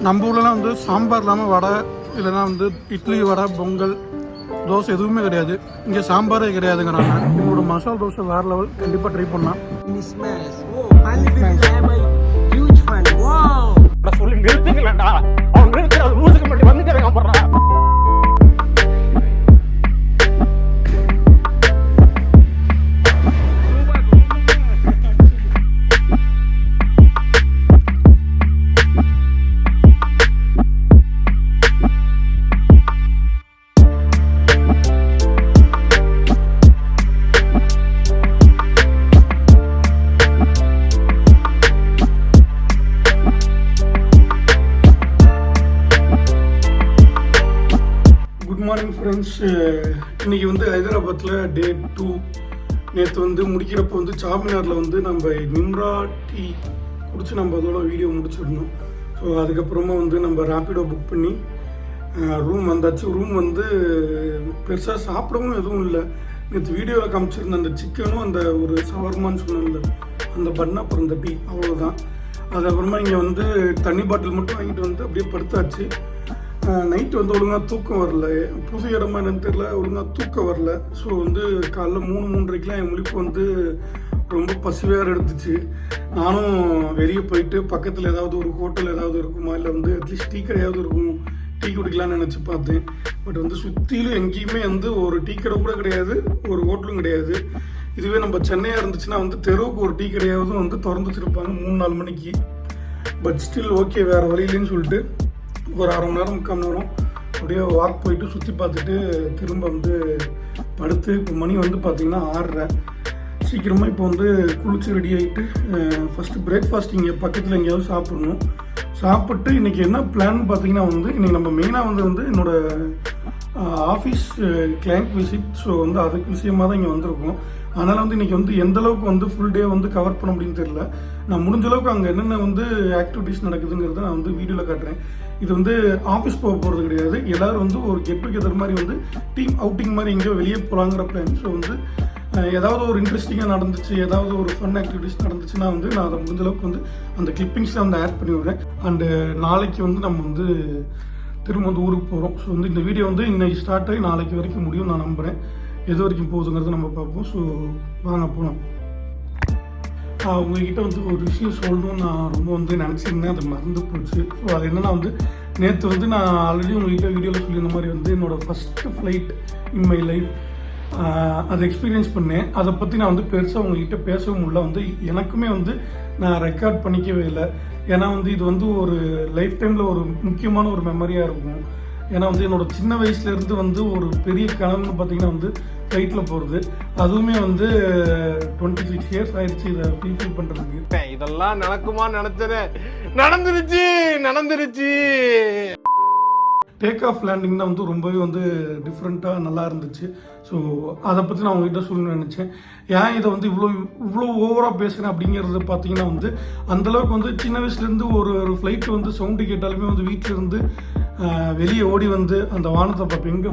நம்ம ஊர்லலாம் வந்து சாம்பார் இல்லாமல் வடை இல்லைன்னா வந்து இட்லி வடை பொங்கல் தோசை எதுவுமே கிடையாது. இங்கே சாம்பாரே கிடையாதுங்கிறாங்க. என்னோட மசால் தோசை வேறு லெவல், கண்டிப்பாக ட்ரை பண்ணலாம். சொல்லி நிறுத்துங்களா அவன் நிறுத்துற ரூலுக்கு மட்டும் வந்துட்டு போடுறான். ஃப்ரெண்ட்ஸ், இன்றைக்கி வந்து ஹைதராபாத்தில் டே 2. நேற்று வந்து முடிக்கிறப்போ வந்து சார்மினாரில் வந்து நம்ம நிம்ரா டீ குடிச்சு நம்ம அதோட வீடியோ முடிச்சிடணும். ஸோ அதுக்கப்புறமா வந்து நம்ம ரேப்பிடோ புக் பண்ணி ரூம் வந்தாச்சு. ரூம் வந்து பெருசாக சாப்பிடவும் எதுவும் இல்லை. நேற்று வீடியோவில் காமிச்சிருந்த அந்த சிக்கனும் அந்த ஒரு சவர்மான்னு சொன்னல அந்த பண்ண அப்புறம் இந்த டீ, அவ்வளோதான். அதுக்கப்புறமா இங்கே வந்து தண்ணி பாட்டில் மட்டும் வாங்கிட்டு வந்து அப்படியே படுத்தாச்சு. நைட்டு வந்து ஒழுங்காக தூக்கம் வரல. புது இடமா என்னன்னு தெரியல, ஒழுங்காக தூக்கம் வரல. ஸோ வந்து காலைல 3-3:30 என் முழிப்பு வந்து ரொம்ப பசிவேறு எடுத்துச்சு. நானும் வெளியே போயிட்டு பக்கத்தில் ஏதாவது ஒரு ஹோட்டல் ஏதாவது இருக்குமா, இல்லை வந்து அட்லீஸ்ட் டீ கடையாவது இருக்கும், டீ குடிக்கலான்னு நினச்சி பார்த்தேன். பட் வந்து சுற்றிலும் எங்கேயுமே வந்து ஒரு டீ கடை கூட கிடையாது, ஒரு ஹோட்டலும் கிடையாது. இதுவே நம்ம சென்னையாக இருந்துச்சுன்னா வந்து தெருவுக்கு ஒரு டீ கடையாவது வந்து திறந்து வச்சுருப்பாங்க 3-4 மணிக்கு. பட் ஸ்டில் ஓகே, வேறு வழியிலன்னு சொல்லிட்டு ஒரு 1/2 மணி நேரம் 3/4 மணி நேரம் அப்படியே வாக் போயிட்டு சுற்றி பார்த்துட்டு திரும்ப வந்து படுத்து. இப்போ மணி வந்து பார்த்திங்கன்னா 6:30. சீக்கிரமாக இப்போ வந்து குளிச்சு ரெடி ஆகிட்டு ஃபஸ்ட்டு பிரேக்ஃபாஸ்ட் இங்கே பக்கத்தில் எங்கேயாவது சாப்பிட்ணும். சாப்பிட்டு இன்றைக்கி என்ன பிளான் பார்த்திங்கன்னா வந்து இன்றைக்கி நம்ம மெயினாக வந்து என்னோடய ஆஃபீஸ் கிளைண்ட் விசிட். ஸோ வந்து அதுக்கு விஷயமாக தான் இங்கே வந்திருக்கோம். அதனால் வந்து இன்றைக்கி வந்து எந்தளவுக்கு வந்து ஃபுல் டே வந்து கவர் பண்ண முடியும்னு தெரியல. நான் முடிஞ்ச அளவுக்கு அங்கே என்னென்ன வந்து ஆக்டிவிட்டீஸ் நடக்குதுங்கிறத நான் வந்து வீடியோவில் காட்டுறேன். இது வந்து ஆஃபீஸ் போக போகிறது கிடையாது, எல்லோரும் வந்து ஒரு கெட் டுகெதர் மாதிரி வந்து டீம் அவுட்டிங் மாதிரி எங்கேயோ வெளியே போகலாங்கிற பிளான். ஸோ வந்து ஏதாவது ஒரு இன்ட்ரெஸ்டிங்காக நடந்துச்சு, ஏதாவது ஒரு ஃபன் ஆக்டிவிட்டிஸ் நடந்துச்சுன்னா வந்து நான் அதை முடிஞ்ச அளவுக்கு வந்து அந்த கிளிப்பிங்ஸில் வந்து ஆட் பண்ணி விடுறேன். அண்டு நாளைக்கு வந்து நம்ம வந்து திரும்ப வந்து ஊருக்கு போகிறோம். ஸோ வந்து இந்த வீடியோ வந்து இன்றைக்கி ஸ்டார்ட் ஆகி நாளைக்கு வரைக்கும் முடியும் நான் நம்புகிறேன். எது வரைக்கும் போகுதுங்கிறத நம்ம பார்ப்போம். ஸோ வாங்க போகலாம். உங்ககிட்ட வந்து ஒரு விஷயம் சொல்லணும்னு நான் ரொம்ப வந்து நினச்சிருந்தேன், அது மறந்து போச்சு. ஸோ அது என்னென்னா வந்து நேற்று வந்து நான் ஆல்ரெடி உங்ககிட்ட வீடியோவில் சொல்லியிருந்த மாதிரி வந்து என்னோடய first flight in my life அதை எக்ஸ்பீரியன்ஸ் பண்ணேன். அதை பற்றி நான் வந்து பெருசாக உங்ககிட்ட பேசவும் முடியல. வந்து எனக்குமே வந்து நான் ரெக்கார்ட் பண்ணிக்கவே இல்லை. ஏன்னா வந்து இது வந்து ஒரு லைஃப் டைமில் ஒரு முக்கியமான ஒரு மெமரியாக இருக்கும். ஏன்னா வந்து என்னோடய சின்ன வயசுலேருந்து வந்து ஒரு பெரிய கனவுன்னு பார்த்தீங்கன்னா வந்து ஃப்ளைட்டில் போகிறது. அதுவுமே வந்து 26 இயர்ஸ் ஆயிடுச்சு இதை ஃபீல் பண்ணுறதுக்கு. இதெல்லாம் நடக்குமா நினச்சது, நடந்துருச்சு. டேக் ஆஃப் லேண்டிங் தான் வந்து ரொம்பவே வந்து டிஃப்ரெண்ட்டாக நல்லா இருந்துச்சு. ஸோ அதை பற்றி நான் உங்ககிட்ட சொல்லணும்னு நினச்சேன். ஏன் இதை வந்து இவ்வளோ ஓவராக பேசுகிறேன் அப்படிங்கிறது பார்த்தீங்கன்னா வந்து அந்தளவுக்கு வந்து சின்ன வயசுலேருந்து ஒரு ஃப்ளைட்டு வந்து சவுண்டு கேட்டாலுமே வந்து வீட்டிலேருந்து வெளியே ஓடி வந்து அந்த வானத்தை பார்ப்பேன், எங்கே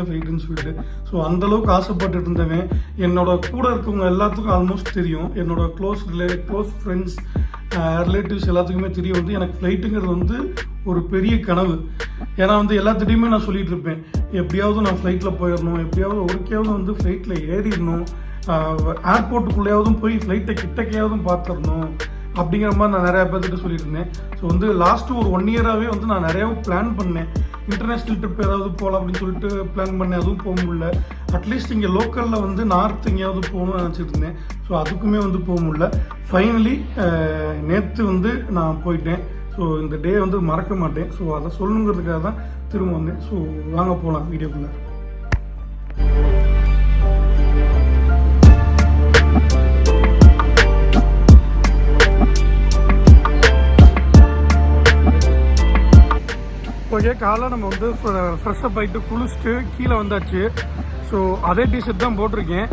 ஃப்ளைட்டுன்னு சொல்லிட்டு. ஸோ அந்தளவுக்கு ஆசைப்பட்டு இருந்தவன். என்னோட கூட இருக்கவங்க எல்லாத்துக்கும் ஆல்மோஸ்ட் தெரியும். என்னோட க்ளோஸ் ஃப்ரெண்ட்ஸ் ரிலேட்டிவ்ஸ் எல்லாத்துக்குமே தெரியும் வந்து எனக்கு ஃப்ளைட்டுங்கிறது வந்து ஒரு பெரிய கனவு. ஏன்னா வந்து எல்லாத்திட்டையுமே நான் சொல்லிட்டு இருப்பேன், எப்படியாவது நான் ஃப்ளைட்டில் போயிடணும், எப்படியாவது ஒருக்கையாவது வந்து ஃப்ளைட்டில் ஏறிடணும், ஏர்போர்ட்டுக்குள்ளேயாவதும் போய் ஃப்ளைட்டை கிட்டக்கையாவதும் பார்த்துடணும் அப்படிங்கிற மாதிரி நான் நிறையா பேர்த்துட்டு சொல்லிட்டு இருந்தேன். ஸோ வந்து லாஸ்ட்டு ஒரு 1 இயராகவே வந்து நான் நிறையாவும் பிளான் பண்ணேன். இன்டர்நேஷ்னல் ட்ரிப் ஏதாவது போகலாம் அப்படின்னு சொல்லிட்டு பிளான் பண்ணேன், அதுவும் போக முடியல. அட்லீஸ்ட் இங்கே லோக்கலில் வந்து நார்த் எங்கேயாவது போகணும்னு நினச்சிட்டு இருந்தேன். ஸோ அதுக்குமே வந்து போக முடியல. ஃபைனலி நேற்று வந்து நான் போயிட்டேன். ஸோ இந்த டே வந்து மறக்க மாட்டேன். ஸோ அதை சொல்லணுங்கிறதுக்காக தான் திரும்ப வந்தேன். ஸோ வாங்க போகலாம் வீடியோக்குள்ளே. ஓகே, காலைல நம்ம வந்து ஃப்ரெஷ்ஷப் ஆகிட்டு குளிச்சுட்டு கீழே வந்தாச்சு. ஸோ அதே டிஷர்ட் தான் போட்டிருக்கேன்.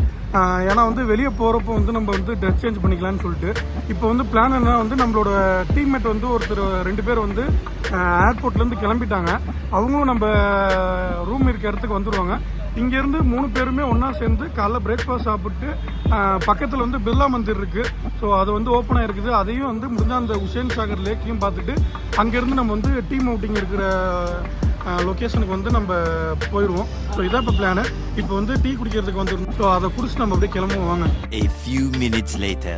ஏன்னா வந்து வெளியே போகிறப்போ வந்து நம்ம வந்து ட்ரெஸ் சேஞ்ச் பண்ணிக்கலாம்னு சொல்லிட்டு. இப்போ வந்து பிளான் என்ன வந்து நம்மளோட டீம்மேட் வந்து ஒருத்தர் 2 பேர் வந்து ஏர்போர்ட்லேருந்து கிளம்பிட்டாங்க. அவங்களும் நம்ம ரூம் இருக்க இடத்துக்கு வந்துடுவாங்க. இங்கேருந்து 3 பேருமே ஒன்றா சேர்ந்து காலைல பிரேக்ஃபாஸ்ட் சாப்பிட்டு பக்கத்தில் வந்து பிர்லா மந்திர் இருக்குது. ஸோ அது வந்து ஓப்பன் ஆகிருக்குது. அதையும் வந்து முடிஞ்சால் அந்த உசேன் சாகர் லேக்கையும் பார்த்துட்டு அங்கேருந்து நம்ம வந்து டீம் அவுட்டிங் இருக்கிற லொக்கேஷனுக்கு வந்து நம்ம போயிடுவோம். ஸோ இதான் இப்போ பிளானு. இப்போ வந்து டீ குடிக்கிறதுக்கு வந்துருந்தோம். ஸோ அதை குடிச்சு நம்ம அப்படியே கிளம்புவோம் வாங்க. A few minutes later.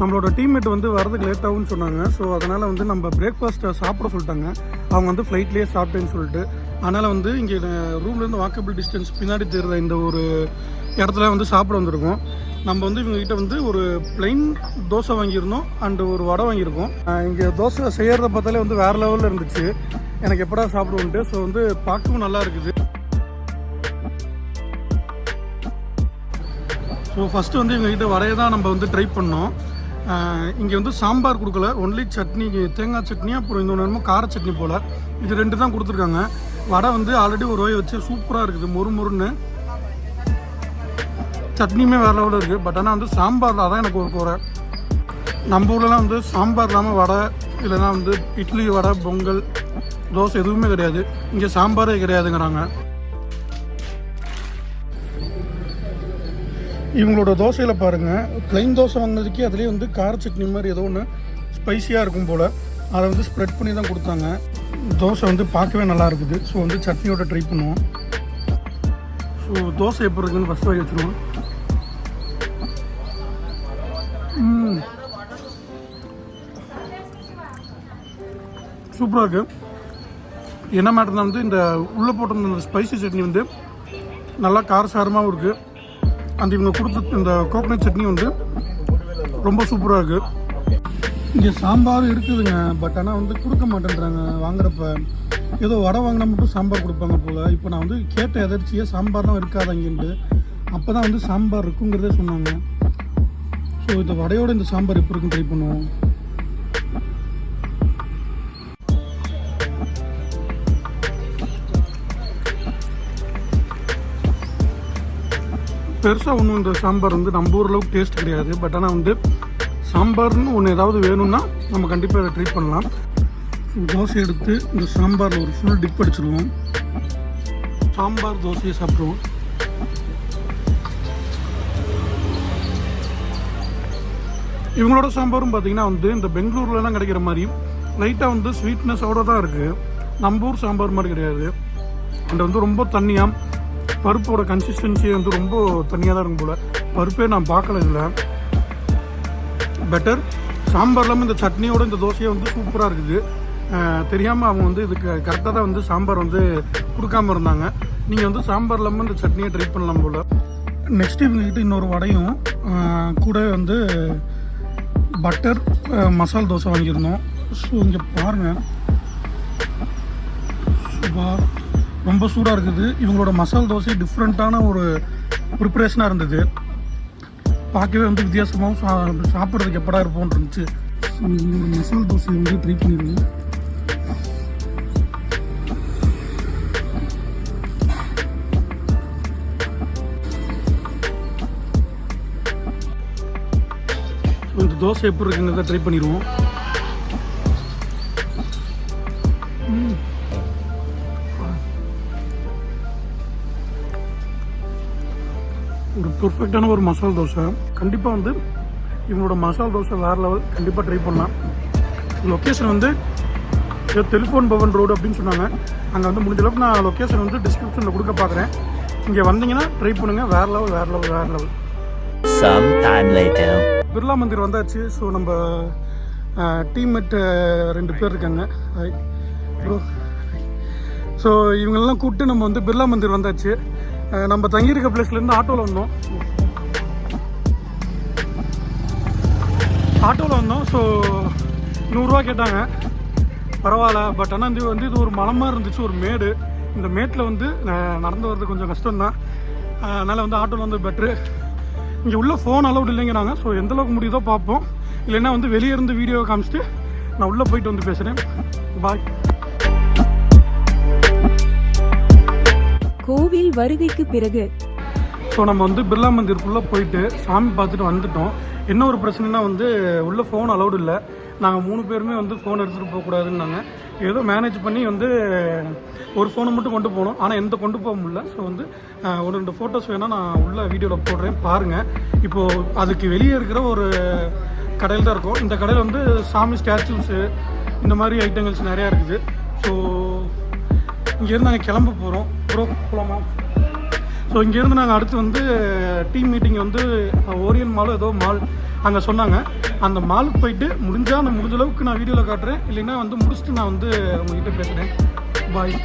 நம்மளோட டீம்மேட் வந்து வரதுக்கு லேட் ஆகும்னு சொன்னாங்க. ஸோ அதனால் வந்து நம்ம பிரேக்ஃபாஸ்ட்டை சாப்பிட சொல்லிட்டாங்க. அவங்க வந்து ஃப்ளைட்லேயே சாப்பிட்டேன்னு சொல்லிட்டு. அதனால் வந்து இங்கே ரூம்லேருந்து வாக்கபிள் டிஸ்டன்ஸ் பின்னாடி தெரிகிற இந்த ஒரு இடத்துல வந்து சாப்பிட வந்திருக்கோம். நம்ம வந்து இவங்ககிட்ட வந்து ஒரு பிளைன் தோசை வாங்கியிருந்தோம் அண்டு ஒரு வடை வாங்கியிருக்கோம். இங்கே தோசை செய்கிறத பார்த்தாலே வந்து வேறு லெவலில் இருந்துச்சு. எனக்கு எப்படா சாப்பிடுவோன்ட்டு. ஸோ வந்து பார்க்கவும் நல்லா இருக்குது. ஸோ ஃபஸ்ட்டு வந்து இவங்ககிட்ட வடையை தான் நம்ம வந்து ட்ரை பண்ணோம். இங்கே வந்து சாம்பார் கொடுக்கல, ஒன்லி சட்னி, தேங்காய் சட்னி, அப்புறம் இன்னொன்று கார சட்னி போல். இது 2 தான் கொடுத்துருக்காங்க. வடை வந்து ஆல்ரெடி ஒரு வாய் வச்சு சூப்பராக இருக்குது, மொறுன்னு. சட்னியுமே வேறு லெவலில் இருக்குது. பட் ஆனால் வந்து சாம்பாரில் தான் எனக்கு ஒரு குறை. நம்ம ஊர்லலாம் வந்து சாம்பார் இல்லாமல் வடை இல்லைனா வந்து இட்லி, வடை, பொங்கல், தோசை எதுவுமே கிடையாது. இங்கே சாம்பாரே கிடையாதுங்கிறாங்க. இவங்களோட தோசையில் பாருங்கள், ப்ளைன் தோசை வாங்கினதுக்கே அதுலேயே வந்து கார சட்னி மாதிரி ஏதோ ஒன்று ஸ்பைஸியாக இருக்கும் போல் அதை வந்து ஸ்ப்ரெட் பண்ணி தான் கொடுத்தாங்க. தோசை வந்து பார்க்கவே நல்லா இருக்குது. ஸோ வந்து சட்னியோட ட்ரை பண்ணுவோம். ஸோ தோசை எப்படி இருக்குன்னு ஃபஸ்ட் வாங்கி வச்சுருவோம். சூப்பராக இருக்குது. என்ன மேட்டர்னா வந்து இந்த உள்ளே போட்டிருந்த இந்த ஸ்பைசி சட்னி வந்து நல்லா காரசாரமாகவும் இருக்குது. அந்த இவங்க கொடுத்த இந்த கோகனட் சட்னி வந்து ரொம்ப சூப்பராக இருக்குது. இங்கே சாம்பார் இருக்குதுங்க. பட் ஆனால் வந்து கொடுக்க மாட்டேன்றாங்க வாங்குறப்ப. ஏதோ வடை வாங்கினா மட்டும் சாம்பார் கொடுப்பாங்க போல். இப்போ நான் வந்து கேட்ட எதிர்ச்சியாக சாம்பார்லாம் இருக்காதாங்கன்ட்டு. அப்போ தான் வந்து சாம்பார் இருக்குங்கிறதே சொன்னாங்க. ஸோ இந்த வடையோட இந்த சாம்பார் எப்படி இருக்குன்னு ட்ரை பண்ணுவோம். பெருசாக ஒன்றும் இந்த சாம்பார் வந்து நம்ம ஊரளவுக்கு டேஸ்ட் கிடையாது. பட் ஆனால் வந்து சாம்பார்னு ஒன்று ஏதாவது வேணும்னா நம்ம கண்டிப்பாக அதை ட்ரை பண்ணலாம். தோசை எடுத்து இந்த சாம்பாரில் ஒரு ஃபுல் டிப் அடிச்சிடுவோம். சாம்பார் தோசையை சாப்பிடுவோம். இவங்களோட சாம்பாரும் பார்த்திங்கன்னா வந்து இந்த பெங்களூர்லலாம் கிடைக்கிற மாதிரி லைட்டாக வந்து ஸ்வீட்னஸோடு தான் இருக்குது. நம்ம ஊர் சாம்பார் மாதிரி கிடையாது. அண்ட் வந்து ரொம்ப தண்ணியாக, பருப்போட கன்சிஸ்டன்சி வந்து ரொம்ப தண்ணியாக தான் இருக்கும் போல். பருப்பே நான் பார்க்கல இதில். பெட்டர். சாம்பார் இல்லாமல் இந்த சட்னியோட இந்த தோசையை வந்து சூப்பராக இருக்குது. தெரியாமல் அவங்க வந்து இதுக்கு கரெக்டாக தான் வந்து சாம்பார் வந்து கொடுக்காமல் இருந்தாங்க. நீங்கள் வந்து சாம்பார் இல்லாமல் இந்த சட்னியை ட்ரை பண்ணலாம் போல். நெக்ஸ்ட்டு இவங்ககிட்ட இன்னொரு வடையும் கூட வந்து பட்டர் மசால் தோசை வாங்கியிருந்தோம். ஸோ இங்கே பாருங்கள், ரொம்ப சூடாக இருக்குது. இவங்களோட மசால் தோசை டிஃப்ரெண்ட்டான ஒரு ப்ரிப்பரேஷனாக இருந்தது. பார்க்கவே வந்து வித்தியாசமாகவும் சாப்பிட்றதுக்கு எப்படா இருப்போம்னு இருந்துச்சு. இவங்களோட மசால் தோசையை வந்து ட்ரை பண்ணிடுவோம். இந்த தோசை எப்படி இருக்குங்கிறத ட்ரை பண்ணிடுவோம். ஒரு பெர்ஃபெக்டான ஒரு மசால் தோசை. கண்டிப்பாக வந்து இவங்களோட மசால் தோசை வேறு லெவல். கண்டிப்பாக ட்ரை பண்ணலாம். லொக்கேஷன் வந்து டெலிஃபோன் பவன் ரோடு அப்படின்னு சொன்னாங்க. அங்கே வந்து முடிஞ்ச அளவுக்கு நான் லொக்கேஷன் வந்து டிஸ்கிரிப்ஷனில் கொடுக்க பார்க்குறேன். இங்கே வந்தீங்கன்னா ட்ரை பண்ணுங்கள். வேறு லெவல், வேறு லெவல், வேறு level. Some time later. Birla Mandir வந்தாச்சு. ஸோ நம்ம டீம்மேட் 2 பேர் இருக்காங்க. ப்ரோ. ஸோ இவங்களெல்லாம் கூப்பிட்டு நம்ம வந்து பிர்லா மந்திர் வந்தாச்சு. நம்ம தங்கியிருக்க பிளேஸ்லேருந்து ஆட்டோவில் வந்தோம். ஸோ 100 ரூபா கேட்டாங்க. பரவாயில்ல. பட் ஆனால் இது ஒரு மலமாக இருந்துச்சு, ஒரு மேடு. இந்த மேட்டில் வந்து நடந்து வர்றது கொஞ்சம் கஷ்டம்தான். அதனால் வந்து ஆட்டோவில் வந்து பெட்ரு. இங்கே உள்ள ஃபோன் அலௌட் இல்லைங்கிறாங்க. ஸோ எந்தளவுக்கு முடியுதோ பார்ப்போம். இல்லைன்னா வந்து வெளியே இருந்து வீடியோ காமிச்சிட்டு நான் உள்ளே போயிட்டு வந்து பேசுகிறேன். பாய். கோவில் வருகைக்கு பிறகு ஸோ நம்ம வந்து பிர்லா மந்திருக்குள்ளே போயிட்டு சாமி பார்த்துட்டு வந்துட்டோம். என்ன ஒரு பிரச்சனைனா வந்து உள்ளே ஃபோன் அலௌடு இல்லை. நாங்கள் 3 பேருமே வந்து ஃபோன் எடுத்துகிட்டு போகக்கூடாதுன்னாங்க. ஏதோ மேனேஜ் பண்ணி வந்து ஒரு ஃபோனை மட்டும் கொண்டு போனோம். ஆனால் எந்த கொண்டு போக முடியல. ஸோ வந்து ஒரு 2 ஃபோட்டோஸ் வேணால் நான் உள்ள வீடியோவில் போடுறேன் பாருங்கள். இப்போது அதுக்கு வெளியே இருக்கிற ஒரு கடையில் தான் இருக்கும். இந்த கடையில் வந்து சாமி ஸ்டாச்சூஸு இந்த மாதிரி ஐட்டங்கள்ஸ் நிறையா இருக்குது. ஸோ இங்கேருந்து நாங்கள் கிளம்ப போகிறோம். போகலாமா? ஸோ இங்கேருந்து நாங்கள் அடுத்து வந்து டீம் மீட்டிங் வந்து ஓரியன் மால் ஏதோ மால் அங்கே சொன்னாங்க. அந்த மாலுக்கு போயிட்டு முடிஞ்சால் நான் முடிஞ்ச அளவுக்கு நான் வீடியோவில் காட்டுறேன். இல்லைன்னா வந்து முடிச்சுட்டு நான் வந்து உங்கள்கிட்ட பேசுகிறேன். பாய்.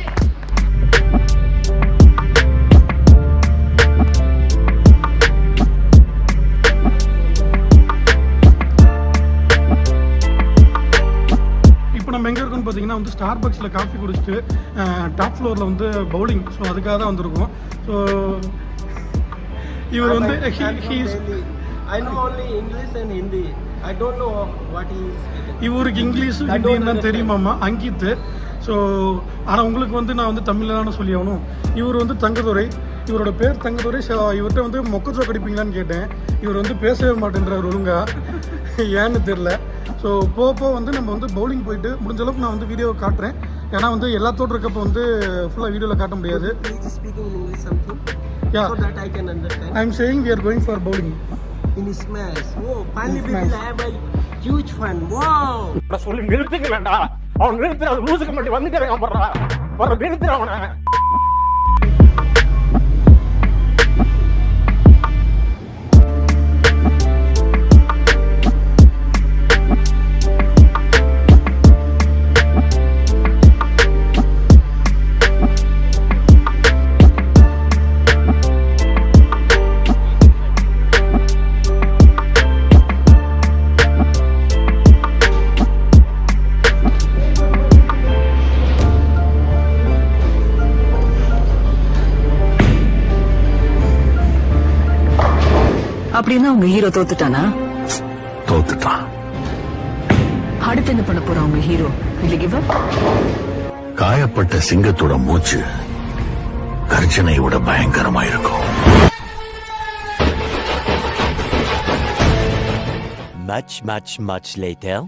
இப்போ நம்ம எங்கே இருக்கோம்னு பார்த்தீங்கன்னா வந்து ஸ்டார்பக்ஸில் காஃபி குடிச்சிட்டு டாப் ஃப்ளோரில் வந்து பவுலிங். ஸோ அதுக்காக தான் வந்திருக்கோம். ஸோ இவர் வந்து I know only English and Hindi. I don't know what he is speaking. இவருக்கு இங்கிலீஷ் ஹிந்தின்னு தான் தெரியுமாம்மா, அங்கித். ஸோ ஆனால் உங்களுக்கு வந்து நான் வந்து தமிழில் தானே சொல்லி ஆகணும். இவர் வந்து தங்கதுரை, இவரோட பேர் தங்கதுரை. இவர்கிட்ட வந்து மொக்கச்சோ கடிப்பீங்களான்னு கேட்டேன். இவர் வந்து பேசவே மாட்டேன்றார் ஒழுங்கா, ஏன்னு தெரில. ஸோ போக வந்து நம்ம வந்து பவுலிங் போயிட்டு முடிஞ்ச அளவுக்கு நான் வந்து வீடியோவை காட்டுறேன். ஏன்னா வந்து எல்லாத்தோடு இருக்கப்போ வந்து ஃபுல்லாக வீடியோவில் காட்ட முடியாது. Please speaking in English something. Yeah. So that I can understand. I am saying we are going for bowling. In smash. Oh, finally we will have a huge fun. Wow. சொல்லி நிறுத்துக்கலடா. அவன் நிறுத்துற அது லூசுக்கு மட்டும் வந்துட்டே இருக்கான் போறா. வர நிறுத்துற அவனை. அப்படின்னா உங்க ஹீரோ தோத்துட்டானா? தோத்துட்டான். அடுத்து என்ன பண்ண போறான் உங்க ஹீரோ? இல்ல கிவ் அப்? காயப்பட்ட சிங்கத்தோட மூச்சு கர்ஜனை விட பயங்கரமா இருக்கும். Much later.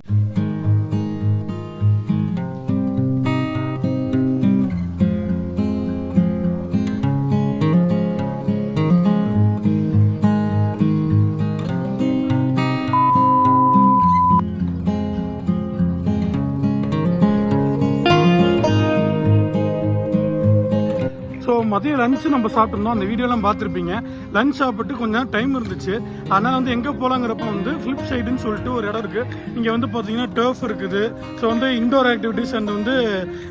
ஸோ மதியம் லஞ்சு நம்ம சாப்பிட்ருந்தோம். அந்த வீடியோலாம் பார்த்துருப்பீங்க. லஞ்ச் சாப்பிட்டு கொஞ்சம் டைம் இருந்துச்சு. அதனால் வந்து எங்கே போகலாங்கிறப்ப வந்து ஃப்ளிப் சைடுன்னு சொல்லிட்டு ஒரு இடம் இருக்குது. இங்கே வந்து பார்த்தீங்கன்னா டர்ஃப் இருக்குது. ஸோ வந்து இன்டோர் ஆக்டிவிட்டீஸ் அண்ட் வந்து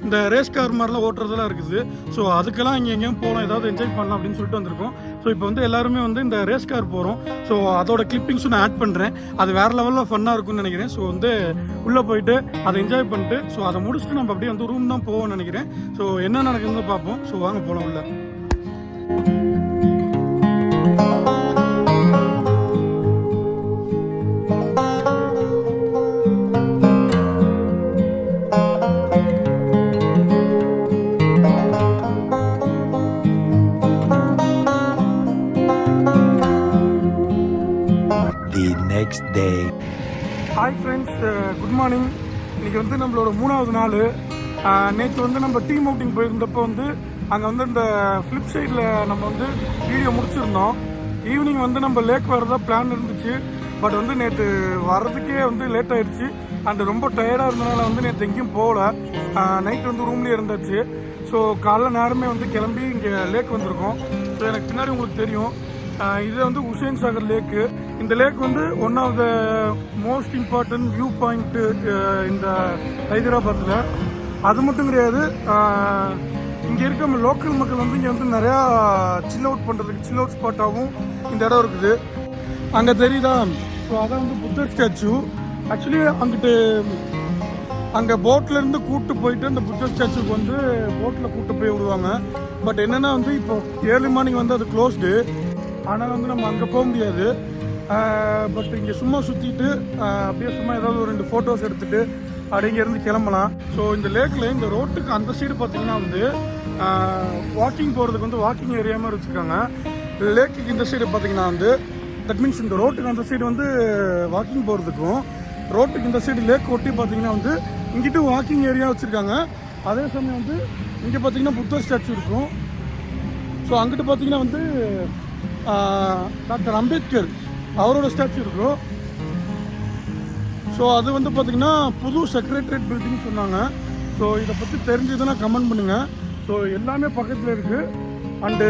இந்த ரேஸ் கார் மாதிரிலாம் ஓட்டுறதுலாம் இருக்குது. ஸோ அதுக்கெல்லாம் இங்கே எங்கேயும் போகலாம், ஏதாவது என்ஜாய் பண்ணலாம் அப்படின்னு சொல்லிட்டு வந்திருக்கோம். ஸோ இப்போ வந்து எல்லாருமே வந்து இந்த ரேஸ் கார் போகிறோம். ஸோ அதோட கிளிப்பிங்ஸும் நான் ஆட் பண்ணுறேன். அது வேறு லெவலில் ஃபன்னாக இருக்கும்னு நினைக்கிறேன். ஸோ வந்து உள்ளே போயிட்டு அதை என்ஜாய் பண்ணிட்டு ஸோ அதை முடிச்சுட்டு நம்ம அப்படியே வந்து ரூம் தான் போவோம்னு நினைக்கிறேன். ஸோ என்ன நடக்குதுன்னு பார்ப்போம். ஸோ வாங்க போகலாம் உள்ள. The next day. Hi friends, good morning. இன்றைக்கி வந்து நம்மளோட 3வது நாள். நேற்று வந்து நம்ம டீம் அவுட்டிங் போயிருந்தப்போ வந்து அங்கே வந்து இந்த ஃப்ளிப் சைடில் நம்ம வந்து வீடியோ முடிச்சிருந்தோம். ஈவினிங் வந்து நம்ம லேக் வரதா பிளான் இருந்துச்சு. பட் வந்து நேற்று வர்றதுக்கே வந்து லேட் ஆகிடுச்சு. அண்ட் ரொம்ப டயர்டாக இருந்தனால வந்து நேற்று எங்கேயும் போகல. நைட் வந்து ரூம்லேயே இருந்தாச்சு. ஸோ காலைல நேரமே வந்து கிளம்பி இங்கே லேக் வந்திருக்கோம். ஸோ எனக்கு பின்னாடி உங்களுக்கு தெரியும், இது வந்து உசேன் சாகர் லேக்கு. இந்த லேக் வந்து one of the most important view point இந்த ஹைதராபாத்தில். அது மட்டும் கிடையாது, இங்கே இருக்க லோக்கல் மக்கள் வந்து இங்கே வந்து நிறையா சில் அவுட் பண்ணுறதுக்கு சில் அவுட் ஸ்பாட்டாகவும் இந்த இடம் இருக்குது. அங்கே தெரியுதா? ஸோ அதான் வந்து புத்தர் ஸ்டாச்சு. ஆக்சுவலி அங்கிட்டு அங்கே போட்லேருந்து கூப்பிட்டு போயிட்டு அந்த புத்தர் ஸ்டாச்சுக்கு வந்து போட்டில் கூப்பிட்டு போய் விடுவாங்க. பட் என்னென்னா வந்து இப்போ ஏர்லி மார்னிங் வந்து அது க்ளோஸ்டு. ஆனால் வந்து நம்ம அங்கே போக முடியாது. பட் இங்கே சும்மா சுற்றிட்டு அப்படியே சும்மா ஏதாவது ஒரு 2 ஃபோட்டோஸ் எடுத்துகிட்டு அப்படியே இங்கேருந்து கிளம்பலாம். ஸோ இந்த லேக்கில் இந்த ரோட்டுக்கு அந்த சைடு பார்த்தீங்கன்னா வந்து வாக்கிங் போகிறதுக்கு வந்து வாக்கிங் ஏரியா மாதிரி வச்சுருக்காங்க. லேக்குக்கு இந்த சைடு பார்த்தீங்கன்னா வந்து தட் மீன்ஸ் இந்த ரோட்டுக்கு அந்த சைடு வந்து வாக்கிங் போகிறதுக்கும், ரோட்டுக்கு இந்த சைடு லேக் ஒட்டி பார்த்தீங்கன்னா வந்து இங்கிட்டு வாக்கிங் ஏரியா வச்சுருக்காங்க. அதே சமயம் வந்து இங்கே பார்த்தீங்கன்னா புத்தர் ஸ்டாச்சு இருக்கும். ஸோ அங்கிட்டு பார்த்தீங்கன்னா வந்து டாக்டர் அம்பேத்கர் அவரோட ஸ்டாச்சு இருக்கும். ஸோ அது வந்து பார்த்திங்கன்னா புது செக்ரட்டரியேட் பில்டிங் சொன்னாங்க. ஸோ இதை பற்றி தெரிஞ்சதுன்னா கமெண்ட் பண்ணுங்கள். ஸோ எல்லாமே பக்கத்தில் இருக்குது. அண்டு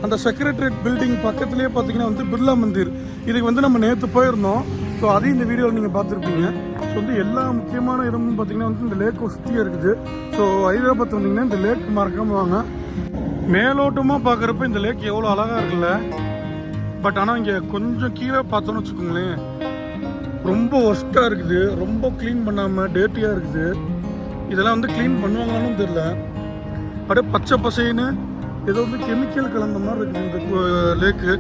அந்த செக்ரட்டரியேட் பில்டிங் பக்கத்துலேயே பார்த்தீங்கன்னா வந்து பிர்லா மந்திர், இதுக்கு வந்து நம்ம நேற்று போயிருந்தோம். ஸோ அதையும் இந்த வீடியோவில் நீங்கள் பார்த்துருப்பீங்க. ஸோ வந்து எல்லா முக்கியமான இடமும் பார்த்தீங்கன்னா வந்து இந்த லேக்கை சுற்றியே இருக்குது. ஸோ ஹைதராபாத் வந்தீங்கன்னா இந்த லேக் மறக்காம வாங்க. மேலோட்டமாக பார்க்குறப்ப இந்த லேக் எவ்வளோ அழகாக இருக்குல்ல. பட் ஆனால் இங்கே கொஞ்சம் கீழே பார்த்தோன்னு வச்சுக்கோங்களேன், ரொம்ப ஒஸ்ட்டாக இருக்குது. ரொம்ப க்ளீன் பண்ணாமல் டேர்ட்டியாக இருக்குது. இதெல்லாம் வந்து க்ளீன் பண்ணுவாங்களான்னு தெரியல. அப்படியே பச்சை பசைன்னு ஏதோ வந்து கெமிக்கல் கலந்த மாதிரி இருக்குது இந்த லேக்கு.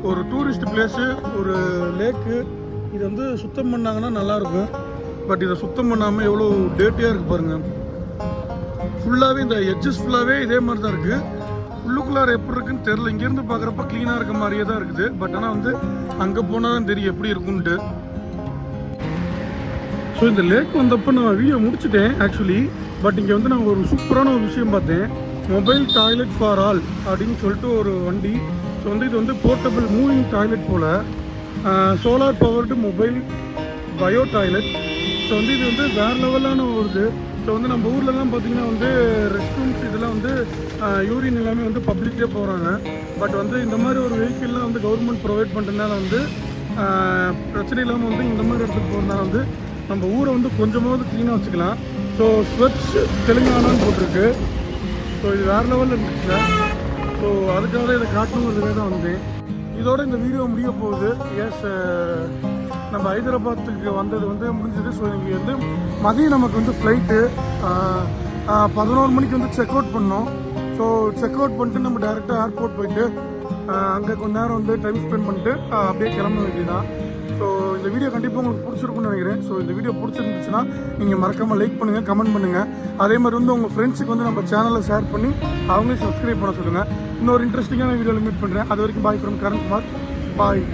ஒரு டூரிஸ்ட் பிளேஸு, ஒரு லேக்கு, இது வந்து சுத்தம் பண்ணாங்கன்னா நல்லாயிருக்கும். பட் இதை சுத்தம் பண்ணாமல் எவ்வளோ டேர்ட்டியாக இருக்குது பாருங்கள். ஃபுல்லாகவே இந்த எட்ஜஸ் ஃபுல்லாகவே இதே மாதிரி தான் இருக்குது. உள்ளுக்குள்ளார எப்படி இருக்குன்னு தெரில. இங்கேருந்து பார்க்குறப்ப க்ளீனாக இருக்க மாதிரியே தான் இருக்குது. பட் ஆனால் வந்து அங்கே போனால் தான் தெரியும் எப்படி இருக்குன்ட்டு. ஸோ இந்த லேக் வந்தப்போ நான் வீடியோ முடிச்சுட்டேன் ஆக்சுவலி. பட் இங்கே வந்து நான் ஒரு சூப்பரான ஒரு விஷயம் பார்த்தேன். மொபைல் டாய்லெட் ஃபார் ஆல் அப்படின்னு சொல்லிட்டு ஒரு வண்டி. ஸோ வந்து இது வந்து போர்ட்டபிள் மூவிங் டாய்லெட் போல், solar powered mobile bio toilet. So வந்து இது வந்து வேறு லெவலான ஒரு இது. ஸோ வந்து நம்ம ஊர்லலாம் பார்த்திங்கன்னா வந்து ரெஸ்ட் ரூம்ஸ் இதெல்லாம் வந்து யூரின் எல்லாமே வந்து பப்ளிக்லேயே போகிறாங்க. பட் வந்து இந்த மாதிரி ஒரு வெஹிக்கிள்லாம் வந்து கவர்மெண்ட் ப்ரொவைட் பண்ணுறதுனால வந்து பிரச்சனை இல்லாமல் வந்து இந்த மாதிரி இடத்துக்கு போகிறதுனால வந்து நம்ம ஊரை வந்து கொஞ்சமாவது க்ளீனாக வச்சுக்கலாம். ஸோ ஸ்வச் தெலுங்கானான்னு போட்டிருக்கு. ஸோ இது வேறு லெவலில் இருந்துச்சு. ஸோ அதுக்காக இதை காட்டணுங்கிறதுவே தான் வந்தேன். இதோட இந்த வீடியோ முடிய போகுது. எஸ், நம்ம ஹைதராபாத்துக்கு வந்தது வந்து முடிஞ்சது. ஸோ இன்றைக்கி வந்து மதியம் நமக்கு வந்து ஃப்ளைட்டு 11 மணிக்கு வந்து செக் அவுட் பண்ணோம். ஸோ செக் அவுட் பண்ணிட்டு நம்ம டேரெக்டாக ஏர்போர்ட் போயிட்டு அங்கே கொஞ்ச நேரம் வந்து டைம் ஸ்பெண்ட் பண்ணிட்டு அப்படியே கிளம்ப வேண்டியதான். ஸோ இந்த வீடியோ கண்டிப்பாக உங்களுக்கு பிடிச்சிருக்குன்னு நினைக்கிறேன். ஸோ இந்த வீடியோ பிடிச்சிருந்துச்சுன்னா நீங்கள் மறக்காமல் லைக் பண்ணுங்கள், கமெண்ட் பண்ணுங்கள். அதே மாதிரி வந்து உங்கள் ஃப்ரெண்ட்ஸுக்கு வந்து நம்ம சேனலை ஷேர் பண்ணி அவங்களே சப்ஸ்கிரைப் பண்ண சொல்லுங்கள். இன்னொரு இன்ட்ரெஸ்டிங்கான வீடியோவில் மீட் பண்ணுறேன். அது வரைக்கும் பாய் ஃப்ரம் கரண்குமார். பாய்.